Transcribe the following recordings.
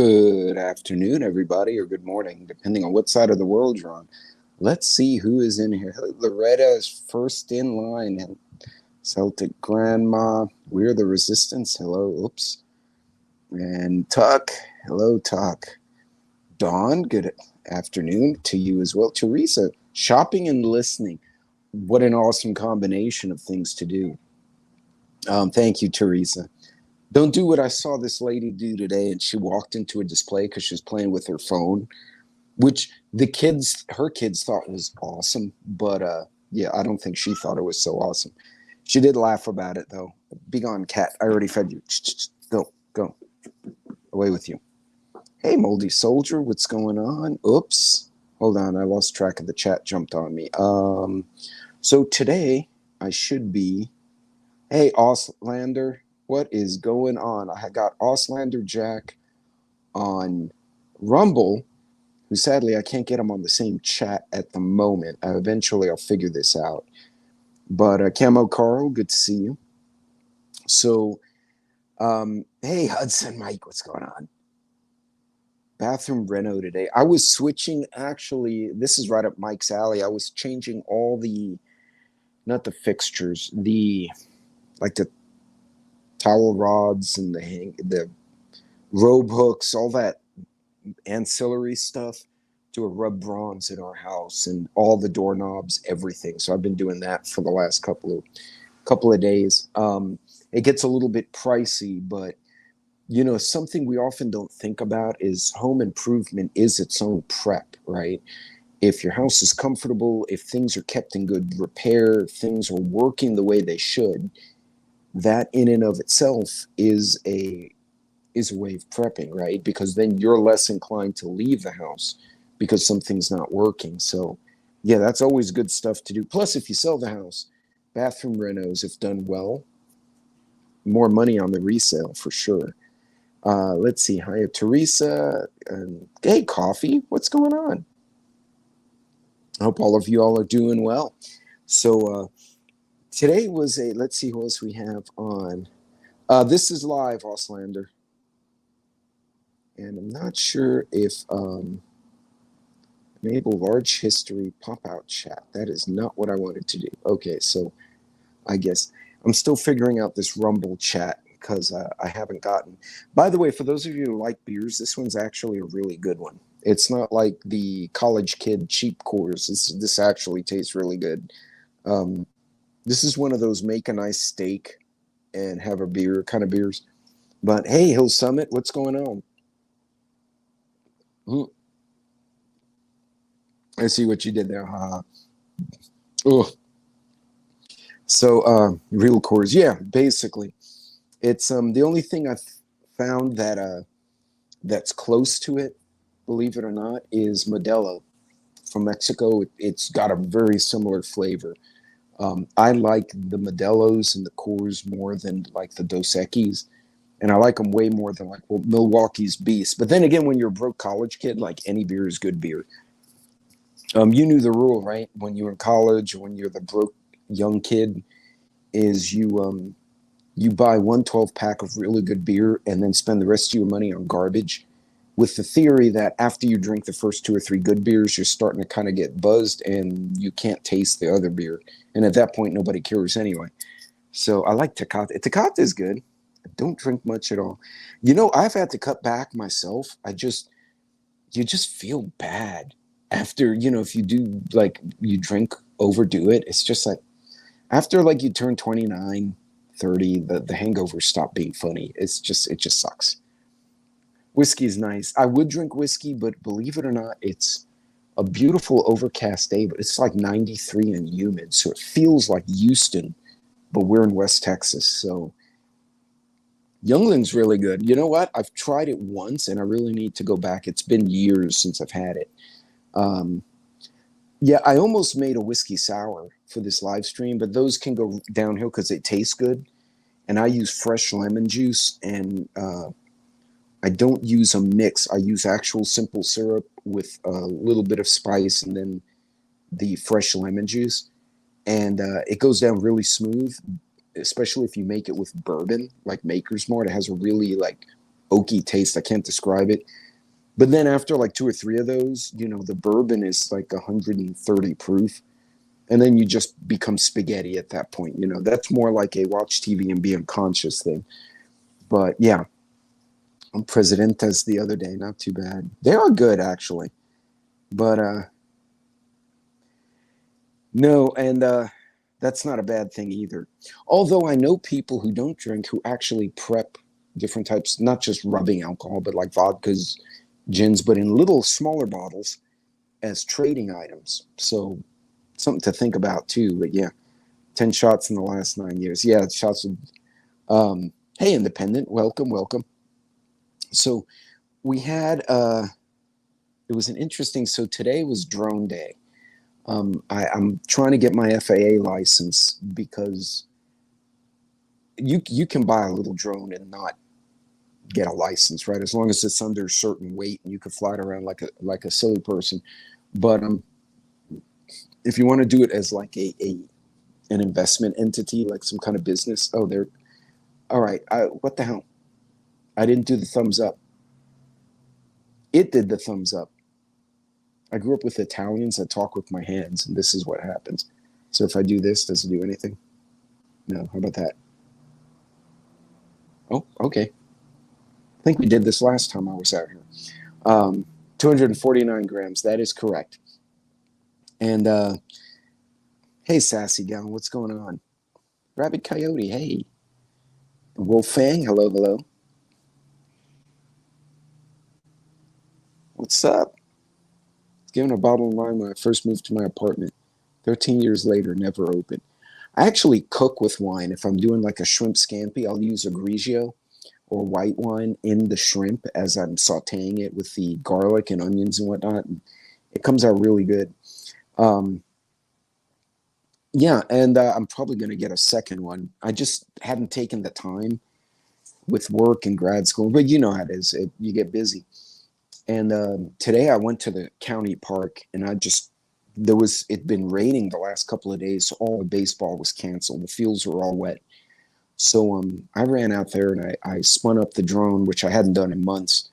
Good afternoon, everybody, or good morning, depending on what side of the world you're on. Let's see who is in here. Loretta is first in line, and Celtic Grandma, We're the Resistance. Hello, oops. And Tuck, hello, Tuck. Dawn, good afternoon to you as well. Teresa, shopping and listening. What an awesome combination of things to do. Thank you, Teresa. Don't do what I saw this lady do today, and she walked into a display because she was playing with her phone, which her kids thought was awesome. But yeah, I don't think she thought it was so awesome. She did laugh about it though. Be gone, cat. I already fed you. Go, go. Away with you. Hey, Moldy Soldier, what's going on? Oops. Hold on, I lost track of the chat, jumped on me. So today I should be, hey, Auslander, what is going on? I got Auslander Jack on Rumble, who sadly I can't get him on the same chat at the moment. Eventually I'll figure this out. But Camo Carl, good to see you. So, hey, Hudson Mike, what's going on? Bathroom reno today. I was switching, actually, this is right up Mike's alley. I was changing all the, not the fixtures, the towel rods and the robe hooks, all that ancillary stuff to a rub bronze in our house, and all the doorknobs, everything. So I've been doing that for the last couple of days. It gets a little bit pricey, but something we often don't think about is home improvement is its own prep, right? If your house is comfortable, if things are kept in good repair, things are working the way they should, that in and of itself is a way of prepping, right? Because then you're less inclined to leave the house because something's not working. So yeah, that's always good stuff to do. Plus, if you sell the house, bathroom renos, if done well, more money on the resale for sure. Let's see. Hi, Teresa. Hey, Coffee. What's going on? I hope all of you all are doing well. So today was let's see who else we have on. This is live, Auslander. And I'm not sure if enable large history pop-out chat. That is not what I wanted to do. Okay, so I guess I'm still figuring out this Rumble chat because I haven't gotten. By the way, for those of you who like beers, this one's actually a really good one. It's not like the college kid cheap Coors. This actually tastes really good. This is one of those make a nice steak and have a beer kind of beers. But hey, Hill Summit, what's going on? I see what you did there. Oh, so real Coors, yeah, basically. It's the only thing I've found that that's close to it, believe it or not, is Modelo from Mexico. It's got a very similar flavor. I like the Modelos and the Coors more than like the Dos Equis, and I like them way more than like Milwaukee's Beast. But then again, when you're a broke college kid, like any beer is good beer. You knew the rule, right? When you were in college, when you're the broke young kid, is you buy 1 12-pack of really good beer and then spend the rest of your money on garbage, with the theory that after you drink the first 2 or 3 good beers, you're starting to kind of get buzzed and you can't taste the other beer. And at that point, nobody cares anyway. So I like Tecate. Tecate is good. I don't drink much at all. I've had to cut back myself. You just feel bad after, if you do, like, you drink, overdo it. It's just like, after, like, you turn 29, 30, the hangovers stop being funny. It just sucks. Whiskey is nice. I would drink whiskey, but believe it or not, it's a beautiful overcast day, but it's like 93 and humid. So it feels like Houston, but we're in West Texas. So Youngling's really good. You know what? I've tried it once and I really need to go back. It's been years since I've had it. Yeah, I almost made a whiskey sour for this live stream, but those can go downhill because they taste good. And I use fresh lemon juice, and I don't use a mix. I use actual simple syrup with a little bit of spice and then the fresh lemon juice. And it goes down really smooth, especially if you make it with bourbon, like Maker's Mart. It has a really, like, oaky taste. I can't describe it. But then after like two or three of those, the bourbon is like 130 proof. And then you just become spaghetti at that point. That's more like a watch TV and be unconscious thing. But yeah, on Presidentes the other day, not too bad. They are good actually. But no, and that's not a bad thing either. Although I know people who don't drink who actually prep different types, not just rubbing alcohol, but like vodkas, gins, but in little smaller bottles as trading items. So something to think about too. But yeah, 10 shots in the last 9 years. Yeah, shots of, hey, Independent, welcome, welcome. So we had, it was an interesting, so today was drone day. I'm trying to get my FAA license because you can buy a little drone and not get a license, right? As long as it's under a certain weight and you can fly it around like a silly person. But if you want to do it as like an investment entity, like some kind of business, oh, they're all right. What the hell? I didn't do the thumbs up. It did the thumbs up. I grew up with Italians that talk with my hands, and this is what happens. So if I do this, does it do anything? No. How about that? Oh, okay. I think we did this last time I was out here. 249 grams. That is correct. And hey, Sassy Gal, what's going on? Rabbit Coyote, hey. Wolfang, hello, hello. What's up? Given a bottle of wine when I first moved to my apartment. 13 years later, never opened. I actually cook with wine. If I'm doing like a shrimp scampi, I'll use a Grigio or white wine in the shrimp as I'm sauteing it with the garlic and onions and whatnot. And it comes out really good. Um, yeah, and I'm probably going to get a second one. I just hadn't taken the time with work and grad school, but you know how it is. You get busy. And today I went to the county park, and it'd been raining the last couple of days, so all the baseball was canceled. The fields were all wet. So I ran out there and I spun up the drone, which I hadn't done in months,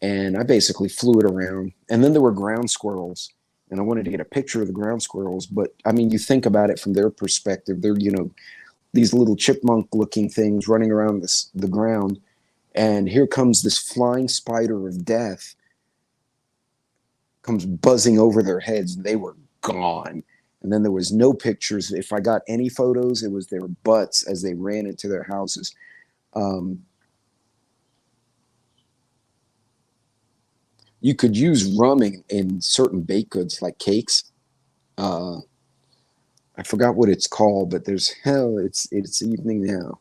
and I basically flew it around. And then there were ground squirrels, and I wanted to get a picture of the ground squirrels. But I mean, you think about it from their perspective, they're these little chipmunk-looking things running around the ground, and here comes this flying spider of death, comes buzzing over their heads, and they were gone. And then there was no pictures. If I got any photos, it was their butts as they ran into their houses. You could use rum in certain baked goods like cakes. I forgot what it's called, but it's evening now.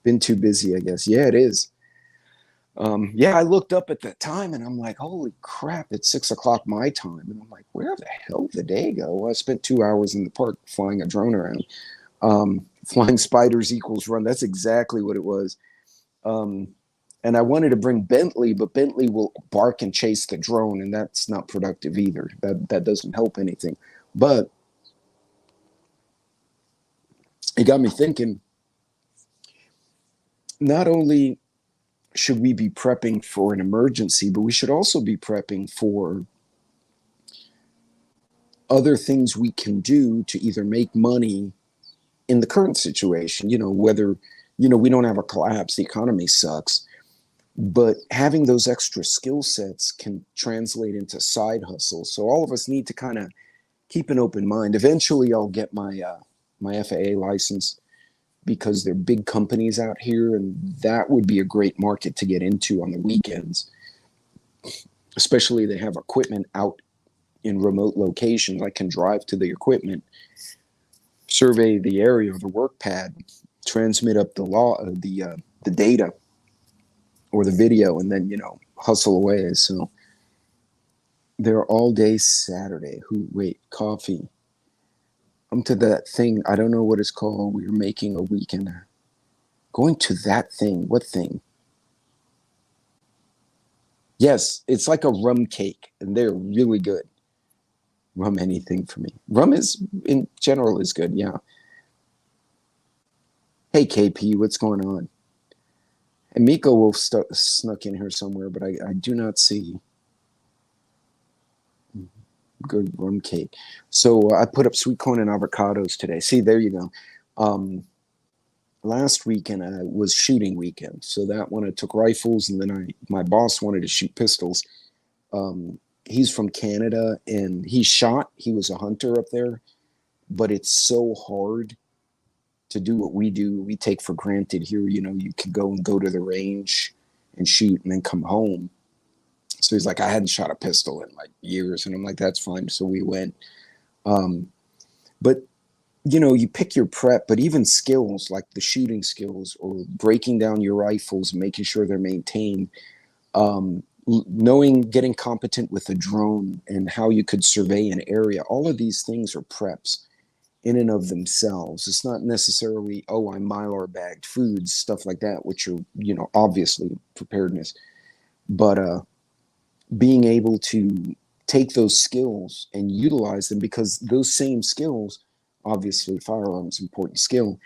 Been too busy, I guess. Yeah, it is. Yeah, I looked up at the time and I'm like, holy crap, it's 6 o'clock my time. And I'm like, where the hell did the day go? Well, I spent 2 hours in the park flying a drone around. Flying spiders equals run. That's exactly what it was. And I wanted to bring Bentley, but Bentley will bark and chase the drone, and that's not productive either. That doesn't help anything. But it got me thinking, not only should we be prepping for an emergency, but we should also be prepping for other things we can do to either make money in the current situation, whether, we don't have a collapse, the economy sucks, but having those extra skill sets can translate into side hustles. So all of us need to kind of keep an open mind. Eventually I'll get my FAA license because they're big companies out here, and that would be a great market to get into on the weekends. Especially they have equipment out in remote locations. I can drive to the equipment, survey the area or the work pad, transmit up the data or the video, and then hustle away. So they're all day Saturday. Coffee. I'm to that thing. I don't know what it's called. We were making a weekend. Going to that thing. What thing? Yes, it's like a rum cake, and they're really good. Rum anything for me. Rum is in general is good. Yeah. Hey KP, what's going on? And Miko will snuck in here somewhere, but I do not see. Good rum cake. So I put up sweet corn and avocados today. See, there you go. Last weekend was shooting weekend, so that one I took rifles, and then my boss wanted to shoot pistols. He's from Canada, and he shot. He was a hunter up there, but it's so hard to do what we do. We take for granted here. You know, you could go to the range and shoot, and then come home. So he's like, I hadn't shot a pistol in like years, and I'm like, that's fine. So we went. But you know, you pick your prep, but even skills like the shooting skills or breaking down your rifles, making sure they're maintained, knowing, getting competent with a drone and how you could survey an area. All of these things are preps in and of themselves. It's not necessarily, oh, I Mylar bagged foods, stuff like that, which are, you know, obviously preparedness, but being able to take those skills and utilize them, because those same skills, obviously firearms important skill,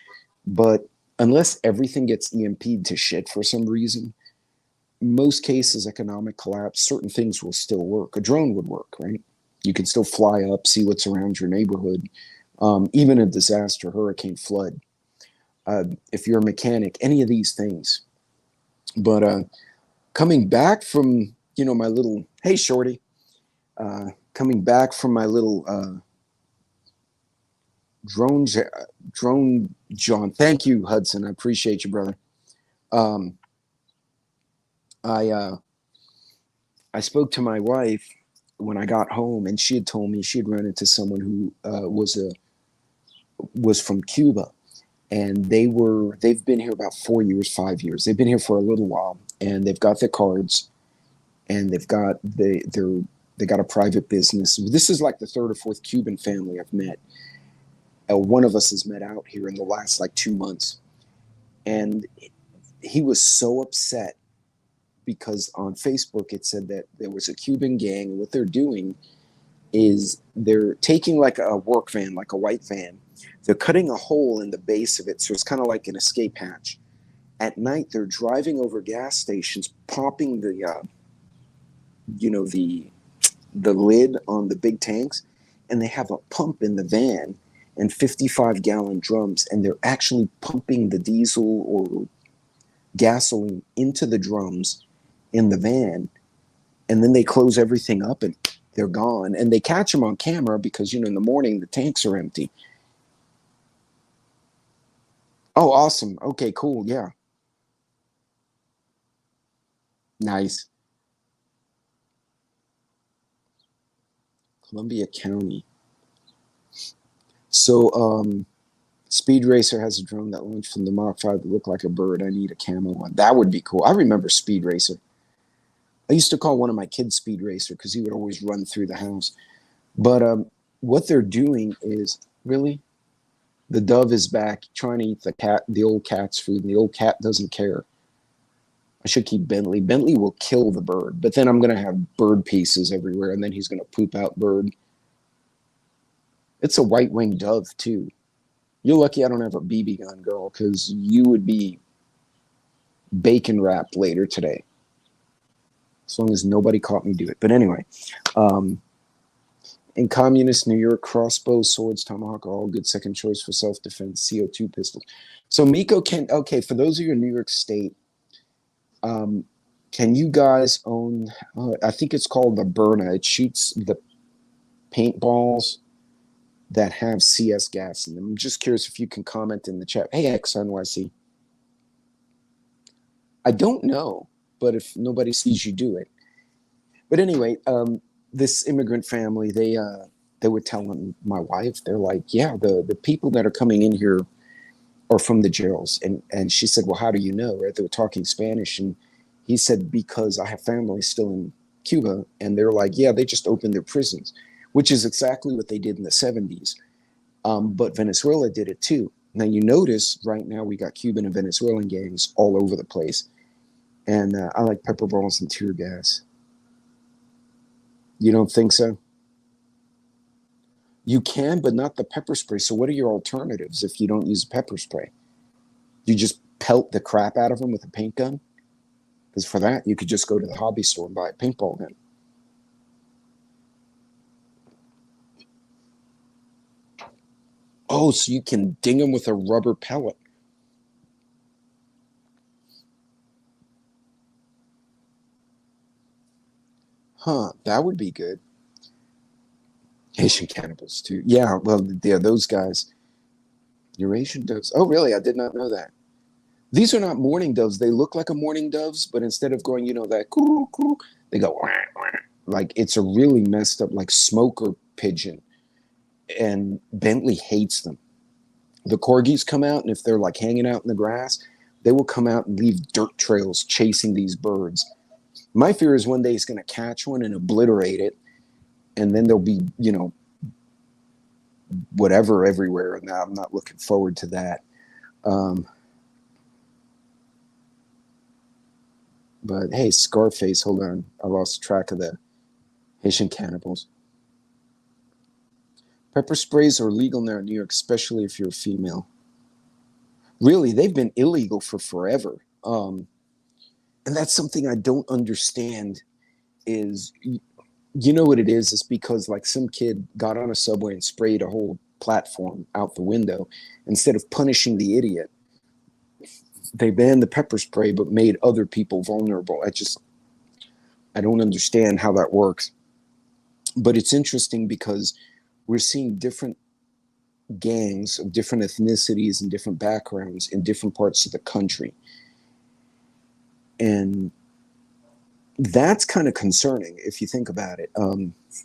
but unless everything gets EMP'd to shit for some reason, most cases, economic collapse, certain things will still work. A drone would work, right? You can still fly up, see what's around your neighborhood, even a disaster, hurricane, flood. If you're a mechanic, any of these things. But coming back from, you know, my little, hey, Shorty, coming back from my little drone John. Thank you, Hudson. I appreciate you, brother. Um, I I spoke to my wife when I got home, and she had told me she had run into someone who was from Cuba, and they've been here about 4 years, 5 years. They've been here for a little while, and they've got their cards, and they got a private business. This is like the third or fourth Cuban family I've met. One of us has met out here in the last like 2 months, and he was so upset because on Facebook it said that there was a Cuban gang, and what they're doing is they're taking like a work van, like a white van. They're cutting a hole in the base of it, so it's kind of like an escape hatch. At night, they're driving over gas stations, popping you know, the lid on the big tanks, and they have a pump in the van and 55-gallon drums, and they're actually pumping the diesel or gasoline into the drums in the van, and then they close everything up and they're gone. And they catch them on camera because, you know, in the morning the tanks are empty. Oh, awesome. Okay, cool. Yeah. Nice. Columbia County. So, Speed Racer has a drone that launched from the Mach 5 that looked like a bird. I need a camo one. That would be cool. I remember Speed Racer. I used to call one of my kids Speed Racer because he would always run through the house. But what they're doing is, really, the dove is back trying to eat the old cat's food, and the old cat doesn't care. I should keep Bentley. Bentley will kill the bird, but then I'm going to have bird pieces everywhere, and then he's going to poop out bird. It's a white-winged dove, too. You're lucky I don't have a BB gun, girl, because you would be bacon wrapped later today, as long as nobody caught me do it. But anyway, in communist New York, crossbows, swords, tomahawk are all good second choice for self-defense, CO2 pistols. So Miko can, okay, for those of you in New York State, can you guys own, I think it's called the Berna. It shoots the paintballs that have CS gas in them. I'm just curious if you can comment in the chat. Hey, XNYC. I don't know, but if nobody sees you do it. But anyway, this immigrant family, they were telling my wife, they're like, yeah, the people that are coming in here are from the jails. And she said, well, how do you know? Right? They were talking Spanish. And he said, because I have family still in Cuba. And they're like, yeah, they just opened their prisons, which is exactly what they did in the 70s. But Venezuela did it too. Now, you notice right now we got Cuban and Venezuelan gangs all over the place. And I like pepper balls and tear gas. You don't think so? You can, but not the pepper spray. So what are your alternatives if you don't use pepper spray? You just pelt the crap out of them with a paint gun? Because for that, you could just go to the hobby store and buy a paintball gun. Oh, so you can ding them with a rubber pellet. Huh, that would be good. Haitian cannibals, too. Yeah, well, yeah, those guys. Eurasian doves. Oh, really? I did not know that. These are not mourning doves. They look like a mourning doves, but instead of going, that coo, coo, they go wah, wah. Like it's a really messed up, like smoker pigeon. And Bentley hates them. The corgis come out, and if they're like hanging out in the grass, they will come out and leave dirt trails chasing these birds. My fear is one day he's going to catch one and obliterate it, and then there'll be, whatever everywhere. And I'm not looking forward to that. Um, but hey, Scarface, hold on. I lost track of the Haitian cannibals. Pepper sprays are legal now in New York, especially if you're a female. Really, they've been illegal for forever. And that's something I don't understand is, you know what it is? It's because like some kid got on a subway and sprayed a whole platform out the window. Instead of punishing the idiot, they banned the pepper spray but made other people vulnerable. I don't understand how that works. But it's interesting because we're seeing different gangs of different ethnicities and different backgrounds in different parts of the country. And that's kind of concerning if you think about it.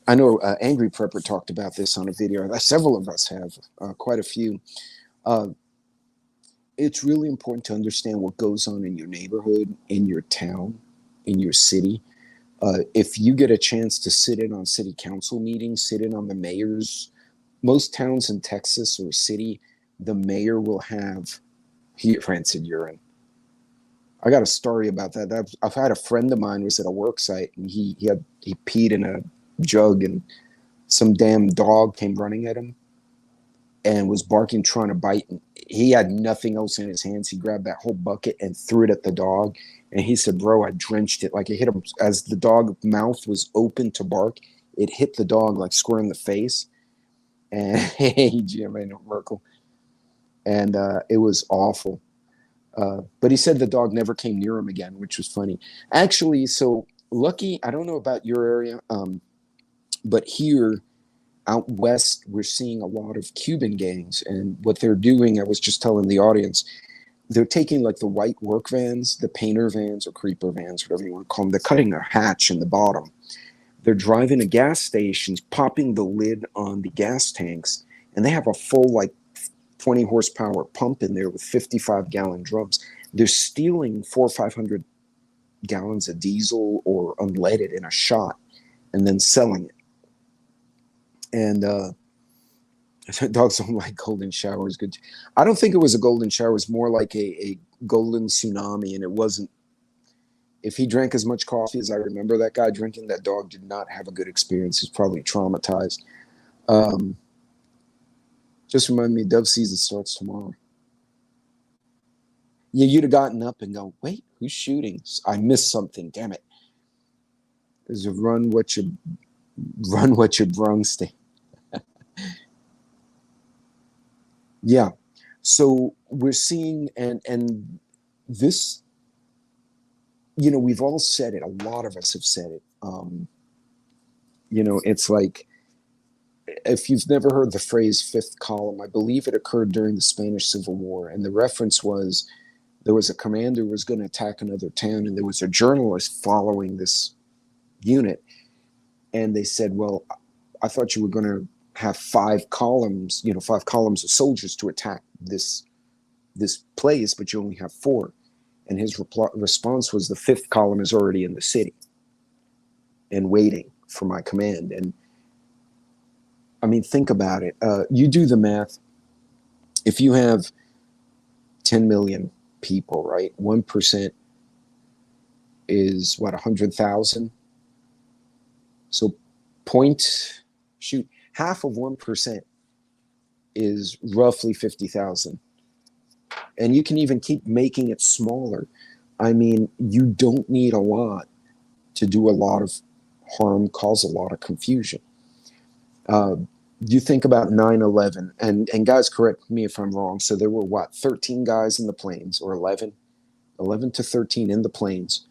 I know Angry Prepper talked about this on a video. Several of us have, quite a few. It's really important to understand what goes on in your neighborhood, in your town, in your city. If you get a chance to sit in on city council meetings, sit in on the mayor's, most towns in Texas or city, the mayor will have rancid urine. I got a story about that. I've had a friend of mine was at a work site and he peed in a jug and some damn dog came running at him and was barking, trying to bite. And he had nothing else in his hands. He grabbed that whole bucket and threw it at the dog. And he said, "Bro, I drenched it." Like it hit him as the dog mouth was open to bark. It hit the dog like square in the face. And hey, Jim, I know Merkel. And it was awful. But he said the dog never came near him again, which was funny. Actually, so lucky, I don't know about your area, but here out west, we're seeing a lot of Cuban gangs. And what they're doing, I was just telling the audience, they're taking like the white work vans, the painter vans or creeper vans, whatever you want to call them. They're cutting a hatch in the bottom. They're driving to gas stations, popping the lid on the gas tanks, and they have a full like 20 horsepower pump in there with 55-gallon drums. They're stealing 400 or 500 gallons of diesel or unleaded in a shot and then selling it. And dogs don't like golden showers. Good. I don't think it was a golden shower. It was more like a golden tsunami. And it wasn't, if he drank as much coffee as I remember that guy drinking, that dog did not have a good experience. He's probably traumatized. Just remind me, dove season starts tomorrow. Yeah, you'd have gotten up and go, wait, who's shooting? I missed something. Damn it. There's a run what you brung stay. Yeah. So we're seeing and this, we've all said it. A lot of us have said it. It's like, if you've never heard the phrase fifth column, I believe it occurred during the Spanish Civil War. And the reference was there was a commander who was going to attack another town, and there was a journalist following this unit. And they said, well, I thought you were going to have 5 columns, 5 columns of soldiers to attack this place, but you only have 4. And his response was, the 5th column is already in the city and waiting for my command. And I mean, think about it. You do the math. If you have 10 million people, right? 1% is what, 100,000? So half of 1% is roughly 50,000. And you can even keep making it smaller. I mean, you don't need a lot to do a lot of harm, cause a lot of confusion. Uh, you think about 9/11, and guys, correct me if I'm wrong. So there were what, 13 guys in the planes, or 11? 11 to 13 in the planes.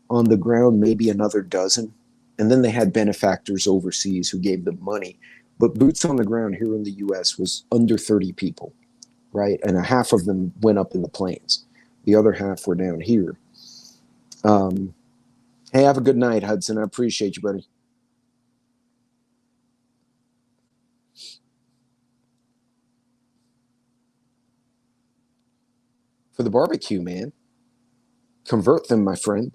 On the ground, maybe another dozen. And then they had benefactors overseas who gave them money. But boots on the ground here in the US was under 30 people, right? And a half of them went up in the planes. The other half were down here. Um, hey, have a good night, Hudson. I appreciate you, buddy. For the barbecue, man. Convert them, my friend.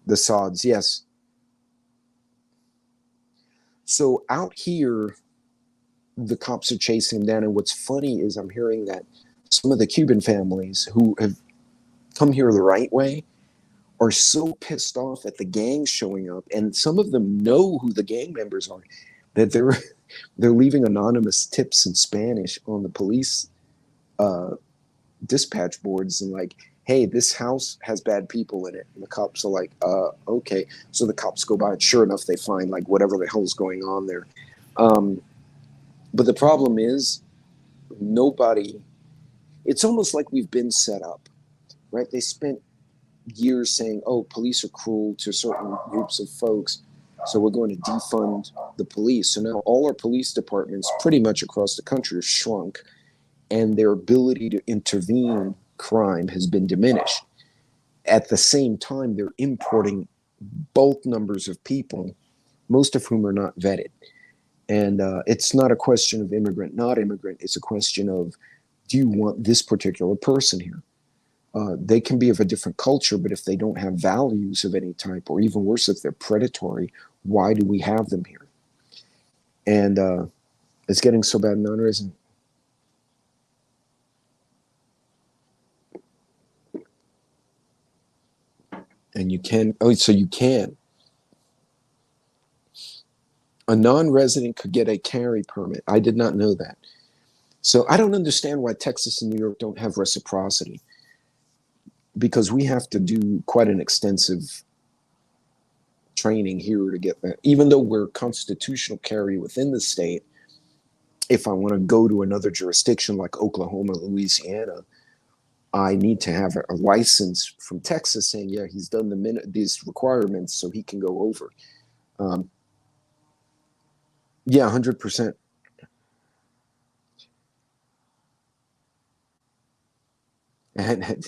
The sods, yes. So out here, the cops are chasing him down. And what's funny is I'm hearing that some of the Cuban families who have come here the right way are so pissed off at the gang showing up, and some of them know who the gang members are, that they're leaving anonymous tips in Spanish on the police uh, dispatch boards and like, hey, this house has bad people in it. And the cops are like, okay. So the cops go by, and sure enough, they find like whatever the hell's going on there. Um, but the problem is, nobody. It's almost like we've been set up, right? They spent years saying, oh, police are cruel to certain groups of folks, so we're going to defund the police. So now all our police departments, pretty much across the country, are shrunk, and their ability to intervene crime has been diminished. At the same time, they're importing bulk numbers of people, most of whom are not vetted. And it's not a question of immigrant, not immigrant. It's a question of, do you want this particular person here? They can be of a different culture, but if they don't have values of any type, or even worse, if they're predatory, why do we have them here? And it's getting so bad, non-resident. And you can, oh, so you can. A non-resident could get a carry permit. I did not know that. So I don't understand why Texas and New York don't have reciprocity, because we have to do quite an extensive training here to get that. Even though we're constitutional carry within the state, if I want to go to another jurisdiction like Oklahoma, Louisiana, I need to have a license from Texas saying, yeah, he's done these requirements, so he can go over. Um, yeah, 100%. And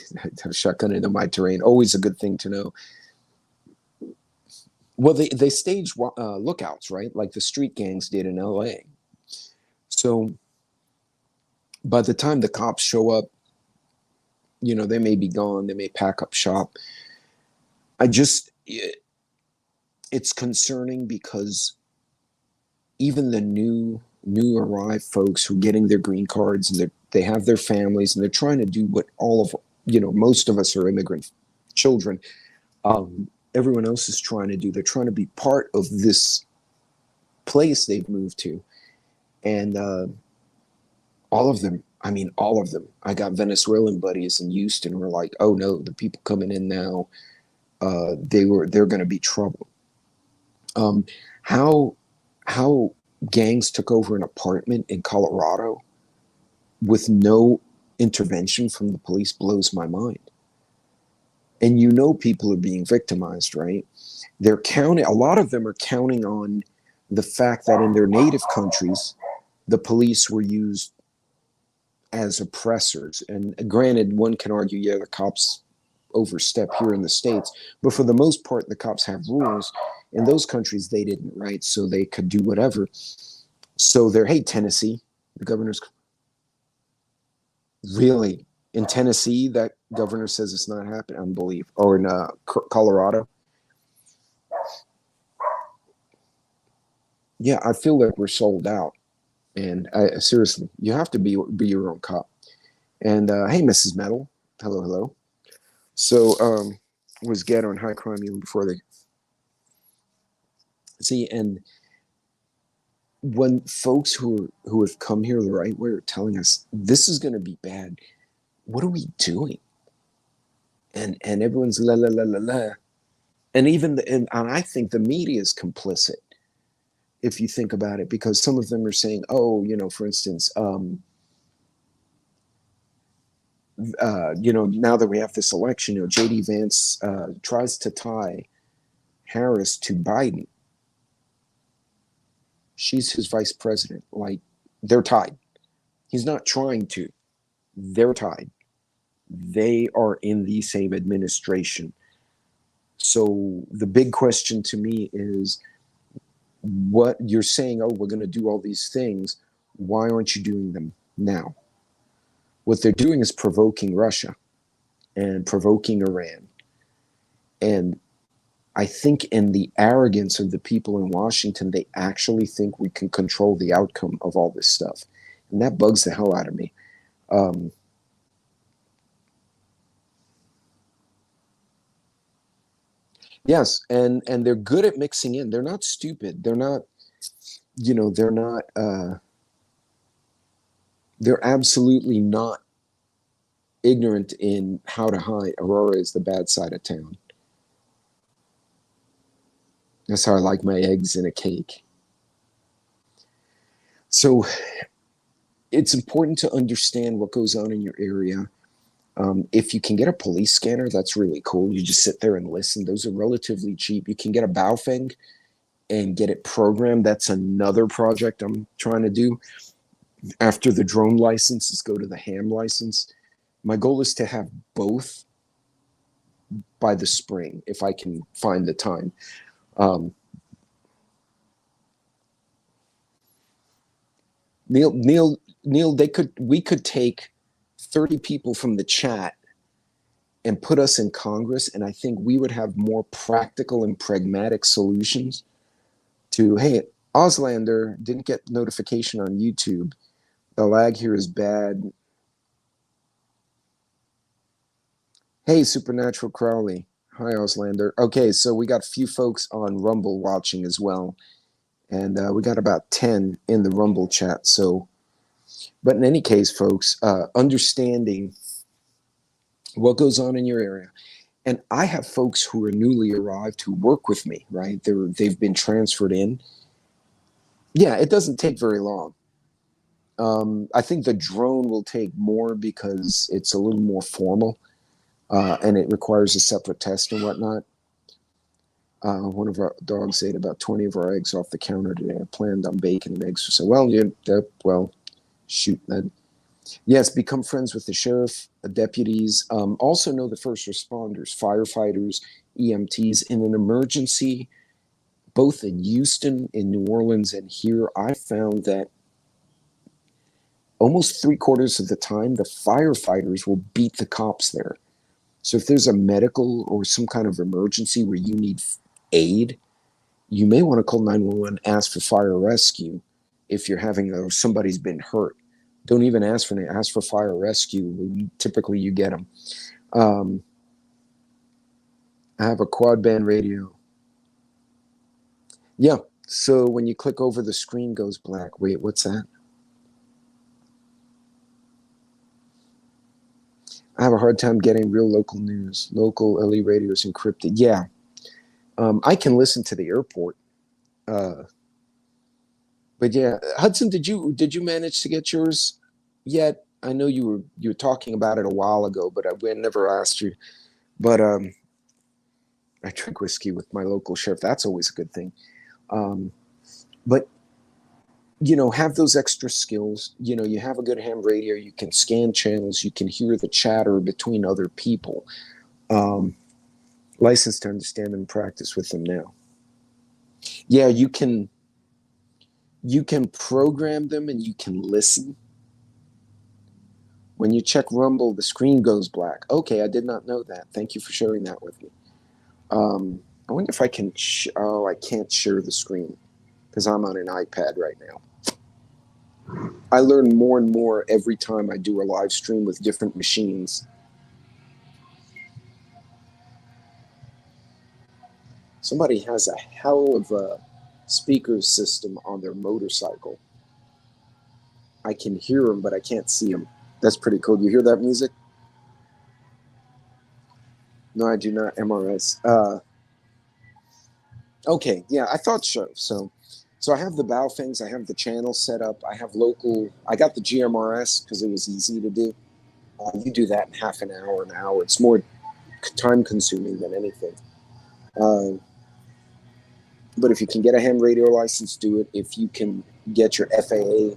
shotgun into my terrain, always a good thing to know. Well, they stage lookouts, right? Like the street gangs did in LA. So by the time the cops show up, they may be gone, they may pack up shop. It's concerning because even the new arrived folks who are getting their green cards, and they have their families, and they're trying to do what all of, most of us are immigrant children. Everyone else is trying to do. They're trying to be part of this place they've moved to, and all of them. I mean, all of them. I got Venezuelan buddies in Houston who are like, "Oh no, the people coming in now, they're going to be trouble." Um, how how gangs took over an apartment in Colorado with no intervention from the police blows my mind. And people are being victimized, right? They're counting. A lot of them are counting on the fact that in their native countries, the police were used as oppressors. And granted, one can argue, yeah, the cops overstep here in the States, but for the most part, the cops have rules. In those countries, they didn't, right? So they could do whatever. So they're, hey, Tennessee, the governor's really in Tennessee, that governor says it's not happening, I believe, or in Colorado. Yeah, I feel like we're sold out. And seriously, you have to be your own cop. And hey, Mrs. Metal, hello, hello. So was get on high crime even before they see. And when folks who have come here the right way are telling us this is going to be bad, what are we doing? and everyone's la la la la la. And even and I think the media is complicit if you think about it, because some of them are saying, oh, for instance, now that we have this election, J.D. Vance tries to tie Harris to Biden. She's his vice president. Like, they're tied. He's not trying to. They're tied. They are in the same administration. So the big question to me is, what you're saying, oh, we're going to do all these things. Why aren't you doing them now? What they're doing is provoking Russia and provoking Iran. And I think in the arrogance of the people in Washington, they actually think we can control the outcome of all this stuff. And that bugs the hell out of me. Yes, and they're good at mixing in. They're not stupid. They're not, they're not, they're absolutely not ignorant in how to hide. Aurora is the bad side of town. That's how I like my eggs in a cake. So it's important to understand what goes on in your area. If you can get a police scanner, that's really cool. You just sit there and listen. Those are relatively cheap. You can get a Baofeng and get it programmed. That's another project I'm trying to do. After the drone licenses, go to the ham license. My goal is to have both by the spring, if I can find the time. Neil, we could take 30 people from the chat and put us in Congress, and I think we would have more practical and pragmatic solutions to, hey, Auslander didn't get notification on YouTube. The lag here is bad. Hey, Supernatural Crowley. Hi, Auslander. Okay, so we got a few folks on Rumble watching as well. And we got about 10 in the Rumble chat. So, but in any case, folks, understanding what goes on in your area. And I have folks who are newly arrived who work with me, right? They've been transferred in. Yeah, it doesn't take very long. I think the drone will take more because it's a little more formal and it requires a separate test and whatnot. One of our dogs ate about 20 of our eggs off the counter today. I planned on bacon and eggs. So, shoot, that. Yes, become friends with the sheriff, the deputies. Also know the first responders, firefighters, EMTs. In an emergency, both in Houston, in New Orleans, and here, I found that almost 3/4 of the time, the firefighters will beat the cops there. So if there's a medical or some kind of emergency where you need aid, you may want to call 911, ask for fire rescue if you're having somebody's been hurt. Don't even ask for fire rescue. Typically, you get them. I have a quad band radio. Yeah. So when you click over, the screen goes black. Wait, what's that? I have a hard time getting real local news. Local LE radio is encrypted. Yeah. I can listen to the airport. But yeah, Hudson, did you manage to get yours yet? I know you were talking about it a while ago, but I never asked you. But I drink whiskey with my local sheriff. That's always a good thing. But have those extra skills. You have a good ham radio. You can scan channels. You can hear the chatter between other people. Licensed to understand and practice with them now. Yeah, you can program them and you can listen. When you check Rumble, the screen goes black. Okay, I did not know that. Thank you for sharing that with me. I wonder if I can. I can't share the screen because I'm on an iPad right now. I learn more and more every time I do a live stream with different machines. Somebody has a hell of a speaker system on their motorcycle. I can hear them, but I can't see them. That's pretty cool. You hear that music? No, I do not. MRS. Okay, yeah, I thought so. So I have the Baofengs. I have the channel set up. I have local. I got the GMRS because it was easy to do. You do that in half an hour, an hour. It's more time consuming than anything. Uh, but if you can get a ham radio license, do it. If you can get your FAA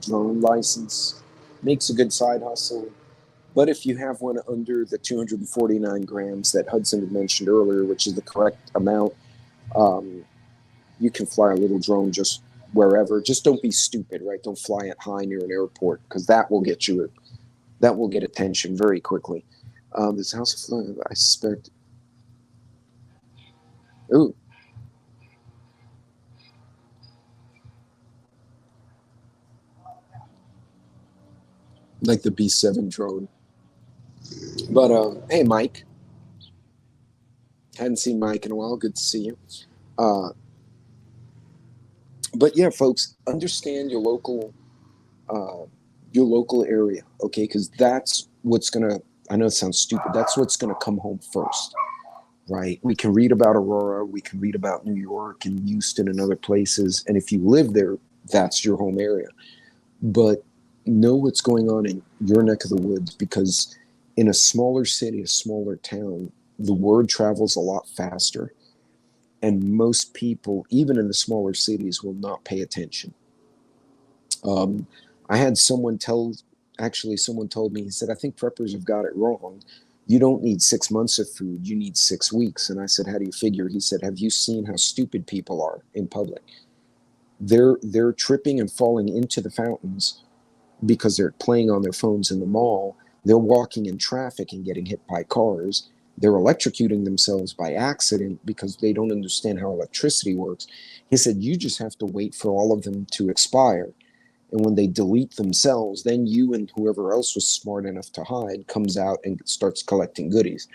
drone license, makes a good side hustle. But if you have one under the 249 grams that Hudson had mentioned earlier, which is the correct amount, um, you can fly a little drone just wherever. Just don't be stupid, right? Don't fly it high near an airport because that will get attention very quickly. This house of flying, I suspect. Ooh, like the B-7 drone. But hey, Mike, hadn't seen Mike in a while. Good to see you. Uh, but yeah, folks, understand your local area, okay? Because that's what's gonna. I know it sounds stupid. That's what's gonna come home first, right? We can read about Aurora, we can read about New York and Houston and other places, and if you live there, that's your home area. But know what's going on in your neck of the woods because in a smaller city, a smaller town, the word travels a lot faster, and most people, even in the smaller cities, will not pay attention. Um, I had someone tell, actually, someone told me, he said, I think preppers have got it wrong. You don't need 6 months of food, you need 6 weeks. And I said, how do you figure? He said, have you seen how stupid people are in public? They're tripping and falling into the fountains because they're playing on their phones in the mall. They're walking in traffic and getting hit by cars. They're electrocuting themselves by accident because they don't understand how electricity works. He said, you just have to wait for all of them to expire. And when they delete themselves, then you and whoever else was smart enough to hide comes out and starts collecting goodies.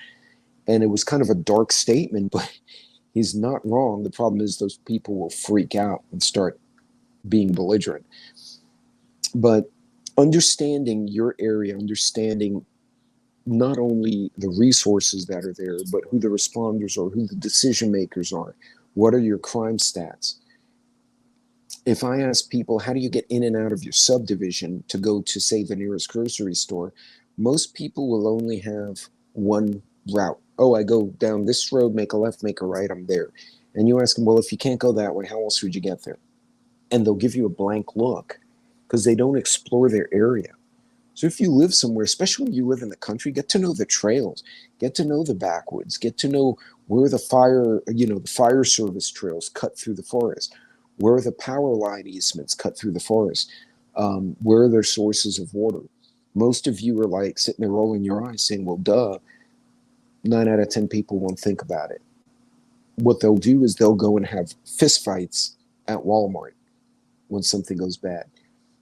And it was kind of a dark statement, but he's not wrong. The problem is those people will freak out and start being belligerent. But understanding your area, understanding not only the resources that are there, but who the responders are, who the decision makers are, what are your crime stats. If I ask people, how do you get in and out of your subdivision to go to, say, the nearest grocery store, most people will only have one route. Oh, I go down this road, make a left, make a right, I'm there. And you ask them, well, if you can't go that way, how else would you get there? And they'll give you a blank look because they don't explore their area. So if you live somewhere, especially when you live in the country, get to know the trails, get to know the backwoods, get to know where the fire service trails cut through the forest, where the power line easements cut through the forest, where are their sources of water. Most of you are like sitting there rolling your eyes saying, well, duh. 9 out of 10 people won't think about it. What they'll do is they'll go and have fistfights at Walmart when something goes bad.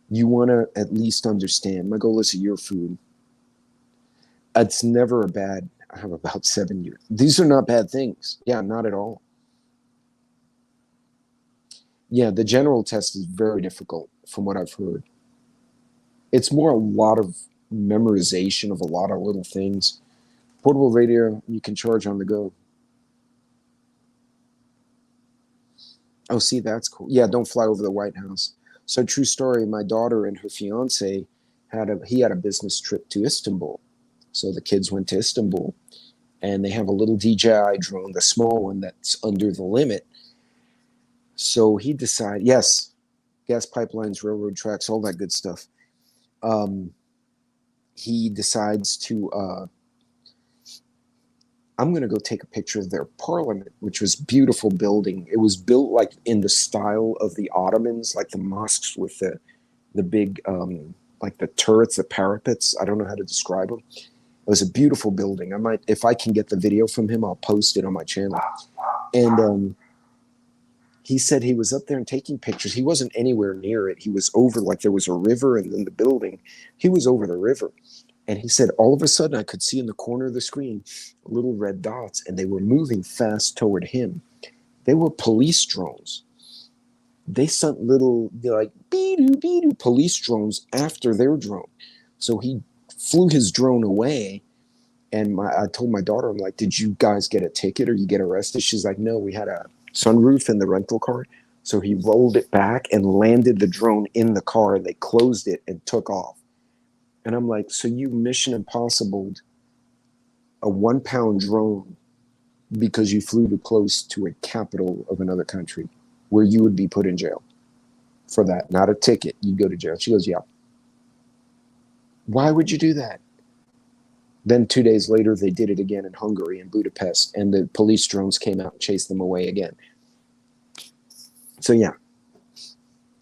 You want to at least understand. My goal is a year food. It's never a bad. I have about 7 years. These are not bad things. Yeah, not at all. Yeah, the general test is very difficult from what I've heard. It's more a lot of memorization of a lot of little things. Portable radio you can charge on the go. Oh, see, that's cool. Yeah, don't fly over the White House. So true story. My daughter and her fiance had a business trip to Istanbul. So the kids went to Istanbul, and they have a little DJI drone, the small one that's under the limit. So he decided, yes, gas pipelines, railroad tracks, all that good stuff. Um, he decides to I'm going to go take a picture of their parliament, which was a beautiful building. It was built like in the style of the Ottomans, like the mosques with the big like the turrets, the parapets. I don't know how to describe them. It was a beautiful building. I might, if I can get the video from him, I'll post it on my channel. And he said he was up there and taking pictures. He wasn't anywhere near it. He was over, like there was a river and then the building. He was over the river. And he said, all of a sudden, I could see in the corner of the screen little red dots, and they were moving fast toward him. They were police drones. They sent little, like, beep-doo, beep-doo, police drones after their drone. So he flew his drone away, And I told my daughter, I'm like, did you guys get a ticket or you get arrested? She's like, no, we had a sunroof in the rental car. So he rolled it back and landed the drone in the car, and they closed it and took off. And I'm like, so you Mission Impossible a 1 pound drone because you flew too close to a capital of another country where you would be put in jail for that, not a ticket. You'd go to jail. She goes, yeah. Why would you do that? Then 2 days later, they did it again in Hungary, in Budapest, and the police drones came out and chased them away again. So, yeah.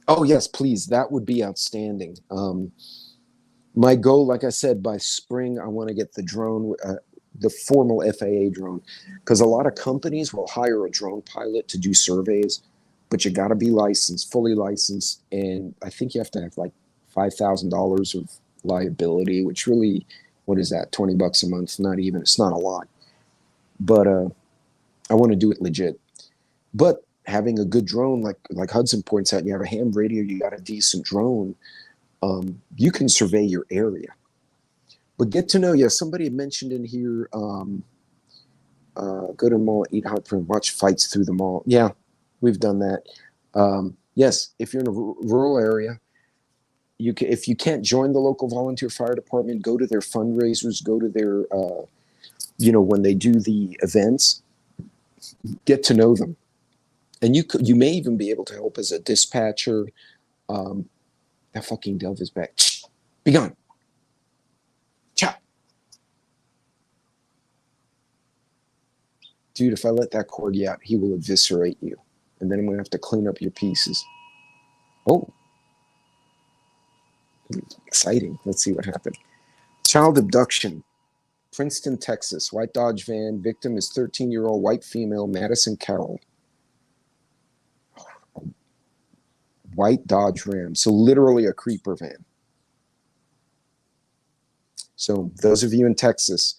Oh, yes, please. That would be outstanding. My goal, like I said, by spring, I want to get the drone, the formal FAA drone, because a lot of companies will hire a drone pilot to do surveys, but you got to be licensed, fully licensed. And I think you have to have like $5,000 of liability, which really, what is that, $20 a month? Not even, it's not a lot. But I want to do it legit. But having a good drone, like Hudson points out, you have a ham radio, you got a decent drone, you can survey your area. But get to know, yeah, somebody had mentioned in here, go to the mall, eat hot print, watch fights through the mall. Yeah, we've done that. Yes, if you're in a rural area, you can, if you can't join the local volunteer fire department, go to their fundraisers, go to their, when they do the events, get to know them. And you may even be able to help as a dispatcher. That fucking dove is back. Be gone. Chop. Dude, if I let that corgi out, he will eviscerate you. And then I'm going to have to clean up your pieces. Oh. Exciting. Let's see what happened. Child abduction. Princeton, Texas. White Dodge van. Victim is 13-year-old white female Madison Carroll. White Dodge Ram. So literally a creeper van. So those of you in Texas,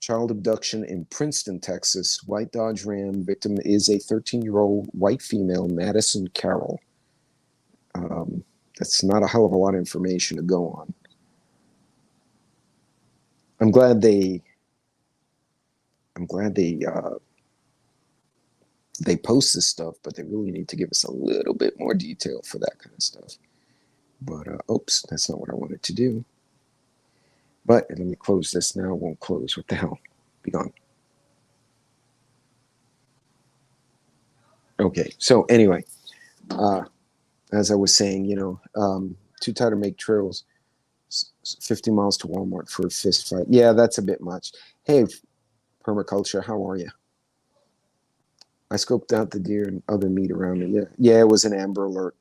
child abduction in Princeton, Texas. White Dodge Ram. Victim is a 13-year-old white female Madison Carroll. That's not a hell of a lot of information to go on. I'm glad they post this stuff, but they really need to give us a little bit more detail for that kind of stuff. But oops, that's not what I wanted to do. But let me close this now. It won't close. What the hell? Be gone. Okay. So anyway, as I was saying, too tired to make trails. 50 miles to Walmart for a fist fight. Yeah, that's a bit much. Hey, permaculture, how are you? I scoped out the deer and other meat around me. Yeah, it was an Amber Alert.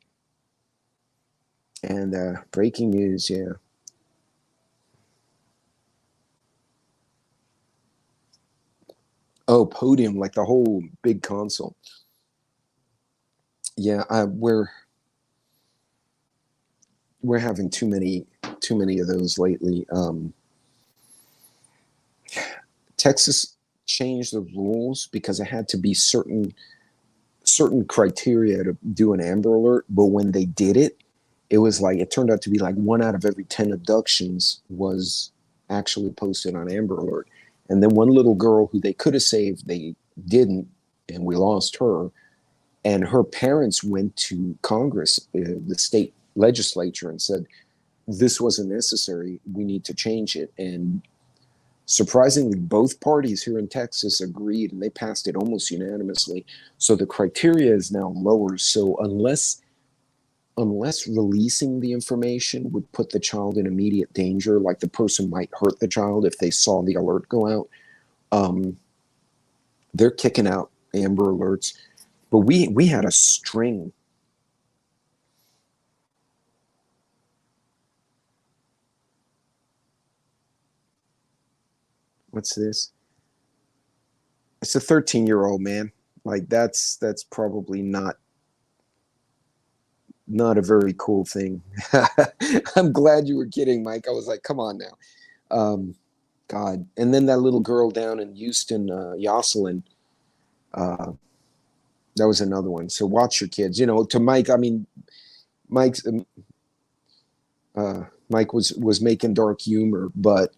And breaking news, yeah. Oh, Podium, like the whole big console. Yeah, we're having too many of those lately. Texas changed the rules because it had to be certain criteria to do an Amber Alert, but when they did it, it turned out to be like 1 out of every 10 abductions was actually posted on Amber Alert. And then one little girl who they could have saved, they didn't, and we lost her. And her parents went to Congress, the state legislature, and said, this wasn't necessary. We need to change it. And surprisingly, both parties here in Texas agreed, and they passed it almost unanimously. So the criteria is now lower. So unless releasing the information would put the child in immediate danger, like the person might hurt the child if they saw the alert go out, they're kicking out Amber Alerts. But we had a string. What's this? It's a 13-year-old, man. Like that's probably not a very cool thing. I'm glad you were kidding, Mike. I was like, come on now. God. And then that little girl down in Houston, Jocelyn, that was another one. So watch your kids. To Mike, I mean, Mike's Mike was making dark humor, but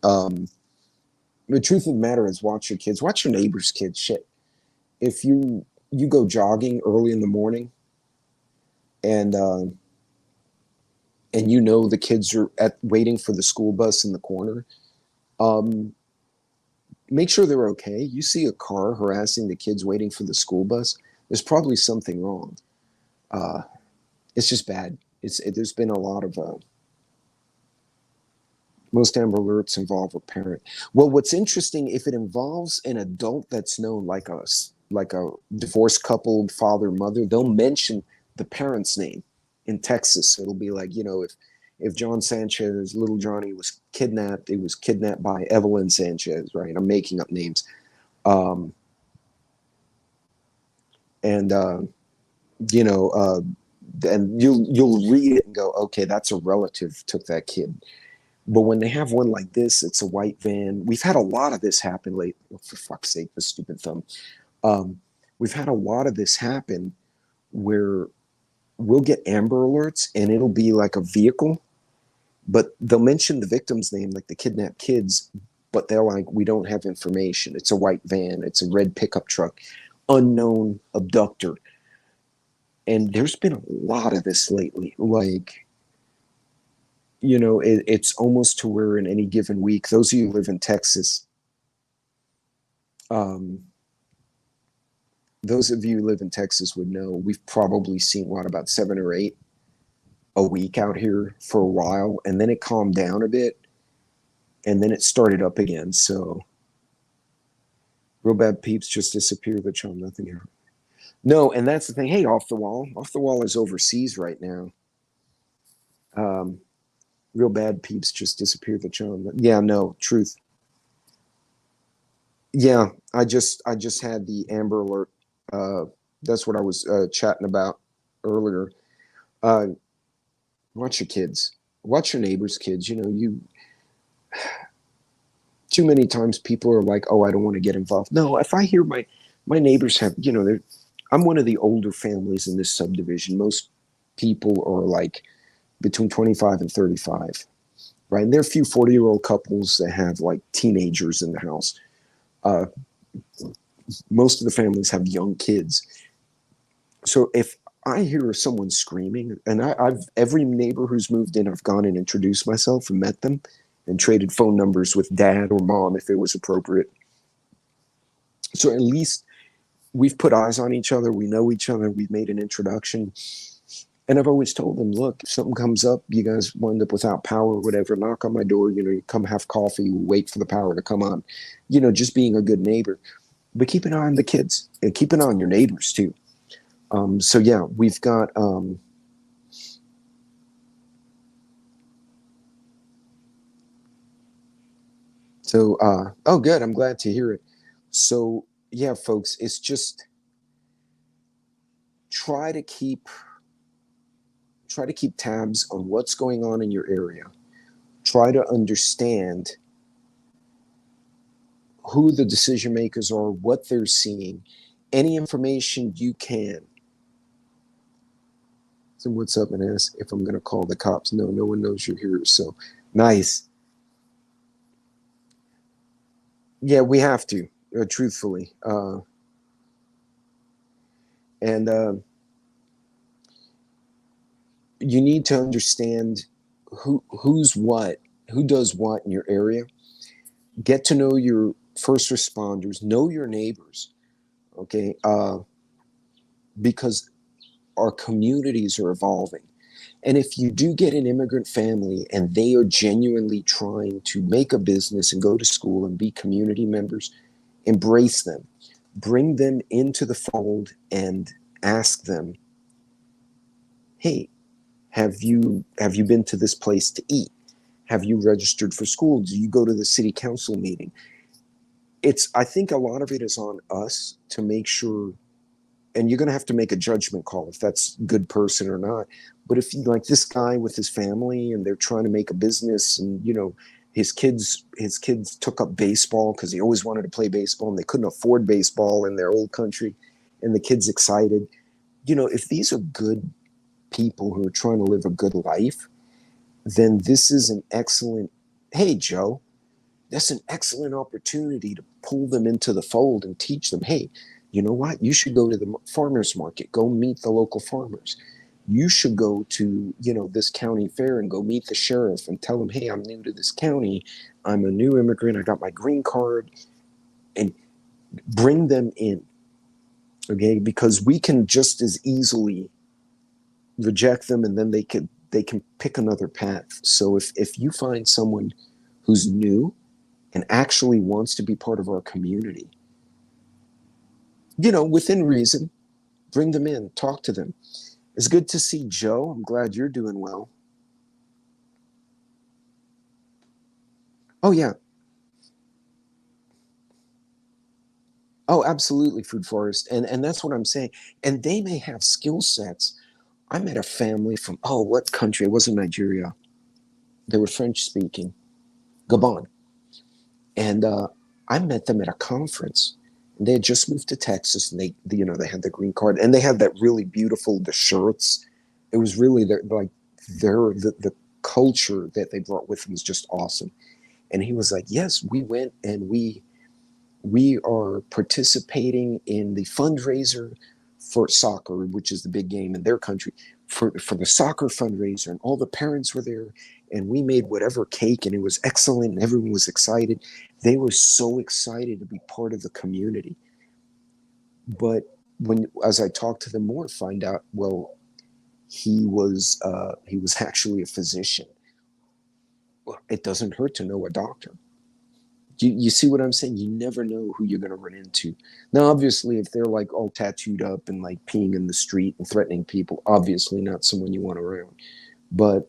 The truth of the matter is, watch your kids, watch your neighbors' kids. Shit, if you go jogging early in the morning, and you know the kids are at waiting for the school bus in the corner, um, make sure they're okay. You see a car harassing the kids waiting for the school bus, there's probably something wrong. Uh, it's just bad. There's been a lot of most Amber Alerts involve a parent. Well, what's interesting, if it involves an adult that's known, like a divorced couple, father, mother, they'll mention the parent's name. In Texas, it'll be like, if John Sanchez, little Johnny, was kidnapped, it was kidnapped by Evelyn Sanchez, right? I'm making up names. Um, and you know, and you'll read it and go, okay, that's a relative took that kid. But when they have one like this, it's a white van. We've had a lot of this happen lately. Oh, for fuck's sake, the stupid thumb. Um, we've had a lot of this happen where we'll get Amber Alerts and it'll be like a vehicle, but they'll mention the victim's name, like the kidnapped kids, but they're like, we don't have information. It's a white van. It's a red pickup truck, unknown abductor. And there's been a lot of this lately. Like, it's almost to where in any given week, those of you who live in Texas, um, those of you who live in Texas would know we've probably seen about 7 or 8 a week out here for a while, and then it calmed down a bit, and then it started up again. So, real bad peeps just disappeared. The charm, nothing here. No, and that's the thing. Hey, off the wall. Off the wall is overseas right now. Real bad peeps just disappeared. The charm. Yeah, no, truth. Yeah, I just had the Amber Alert. Uh, that's what I was chatting about earlier. Uh, watch your kids. Watch your neighbors' kids. You too many times people are like, "Oh, I don't want to get involved." No, if I hear my neighbors have, I'm one of the older families in this subdivision. Most people are like between 25 and 35, right? And there are a few 40-year-old couples that have like teenagers in the house. Uh, most of the families have young kids. So if I hear someone screaming, and I've every neighbor who's moved in, I've gone and introduced myself and met them and traded phone numbers with dad or mom if it was appropriate. So at least we've put eyes on each other. We know each other. We've made an introduction. And I've always told them, look, if something comes up, you guys wind up without power or whatever, knock on my door, you come have coffee, wait for the power to come on, just being a good neighbor. But keep an eye on the kids and keep an eye on your neighbors too. So yeah, we've got oh good, I'm glad to hear it. So yeah, folks, it's just try to keep tabs on what's going on in your area. Try to understand who the decision makers are, what they're seeing, any information you can. So what's up and ask if I'm going to call the cops. No, no one knows you're here. So nice. Yeah, we have to, truthfully. And you need to understand who does what in your area. Get to know your first responders, know your neighbors, okay? Because our communities are evolving. And if you do get an immigrant family and they are genuinely trying to make a business and go to school and be community members, embrace them, bring them into the fold and ask them, hey, have you been to this place to eat? Have you registered for school? Do you go to the city council meeting? I think a lot of it is on us to make sure, and you're going to have to make a judgment call if that's a good person or not. But if you like this guy with his family and they're trying to make a business, and his kids took up baseball because he always wanted to play baseball and they couldn't afford baseball in their old country, and the kid's excited. If these are good people who are trying to live a good life, then this is an excellent, hey Joe, That's an excellent opportunity to pull them into the fold and teach them, hey, you know what? You should go to the farmers market, go meet the local farmers. You should go to, this county fair and go meet the sheriff and tell him, hey, I'm new to this county. I'm a new immigrant. I got my green card. And bring them in, okay? Because we can just as easily reject them, and then they can pick another path. So if you find someone who's new and actually wants to be part of our community, within reason, bring them in, talk to them. It's good to see Joe. I'm glad you're doing well. Oh yeah. Oh, absolutely, food forest. And that's what I'm saying. And they may have skill sets. I met a family from, what country? It wasn't Nigeria. They were French speaking, Gabon. And I met them at a conference. They had just moved to Texas, and they had the green card, and they had that really beautiful the shirts. It was really the culture that they brought with them was just awesome. And he was like, "Yes, we went and we are participating in the fundraiser for soccer, which is the big game in their country, for the soccer fundraiser, and all the parents were there, and we made whatever cake, and it was excellent, and everyone was excited. They were so excited to be part of the community. But as I talked to them more, find out, well, he was actually a physician. Well, it doesn't hurt to know a doctor. You see what I'm saying? You never know who you're going to run into. Now, obviously, if they're like all tattooed up and like peeing in the street and threatening people, obviously not someone you want around. But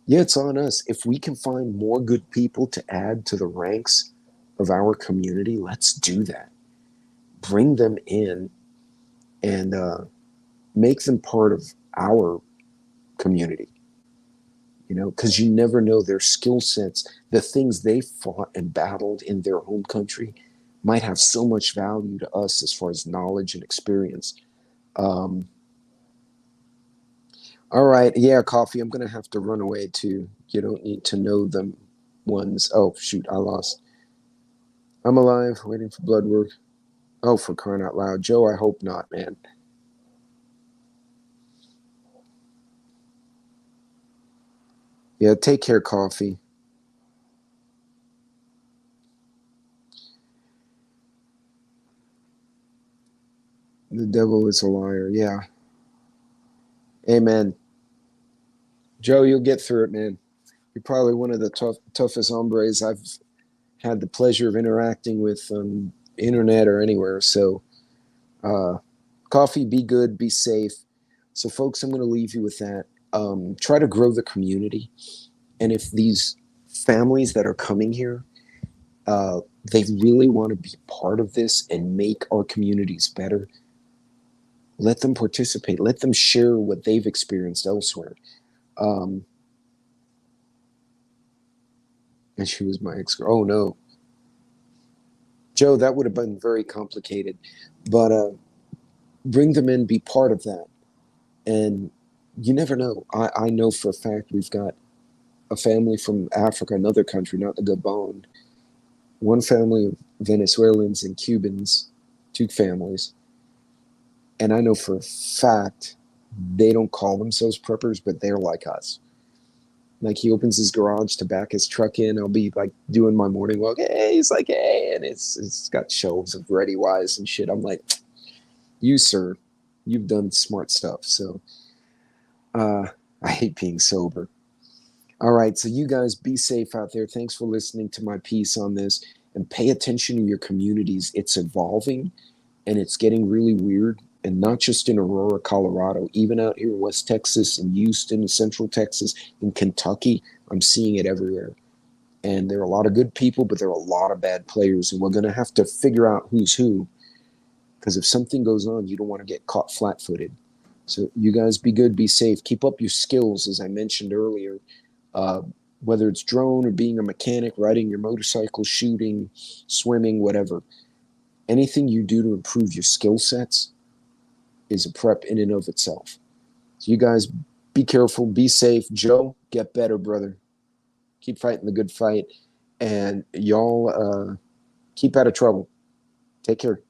yeah, it's on us. If we can find more good people to add to the ranks of our community, let's do that. Bring them in and make them part of our community, because you never know their skill sets, the things they fought and battled in their home country might have so much value to us as far as knowledge and experience. Um, all right. Yeah, Coffee, I'm going to have to run away too. You don't need to know them ones. Oh, shoot, I lost. I'm alive, waiting for blood work. Oh, for crying out loud. Joe, I hope not, man. Yeah, take care, Coffee. The devil is a liar. Yeah. Amen. Joe, you'll get through it, man. You're probably one of the toughest hombres I've had the pleasure of interacting with on internet or anywhere. So, uh, Coffee, be good, be safe. So, folks, I'm going to leave you with that. Try to grow the community. And if these families that are coming here, uh, they really want to be part of this and make our communities better, let them participate. Let them share what they've experienced elsewhere. Um, and she was my ex. Oh, no. Joe, that would have been very complicated. But bring them in, be part of that. And you never know. I know for a fact we've got a family from Africa, another country, not the Gabon, one family of Venezuelans and Cubans, two families. And I know for a fact they don't call themselves preppers, but they're like us. Like he opens his garage to back his truck in. I'll be like doing my morning walk. Hey, he's like, hey, and it's got shelves of Ready Wise and shit. I'm like, you sir, you've done smart stuff. So uh, I hate being sober. All right, so you guys be safe out there. Thanks for listening to my piece on this, and pay attention to your communities. It's evolving and it's getting really weird. And not just in Aurora, Colorado, even out here in West Texas, in Houston, in Central Texas, in Kentucky, I'm seeing it everywhere. And there are a lot of good people, but there are a lot of bad players. And we're going to have to figure out who's who. Because if something goes on, you don't want to get caught flat footed. So you guys be good, be safe. Keep up your skills, as I mentioned earlier. Uh, whether it's drone or being a mechanic, riding your motorcycle, shooting, swimming, whatever. Anything you do to improve your skill sets is a prep in and of itself. So you guys be careful, be safe. Joe, get better, brother. Keep fighting the good fight. and y'all keep out of trouble. Take care.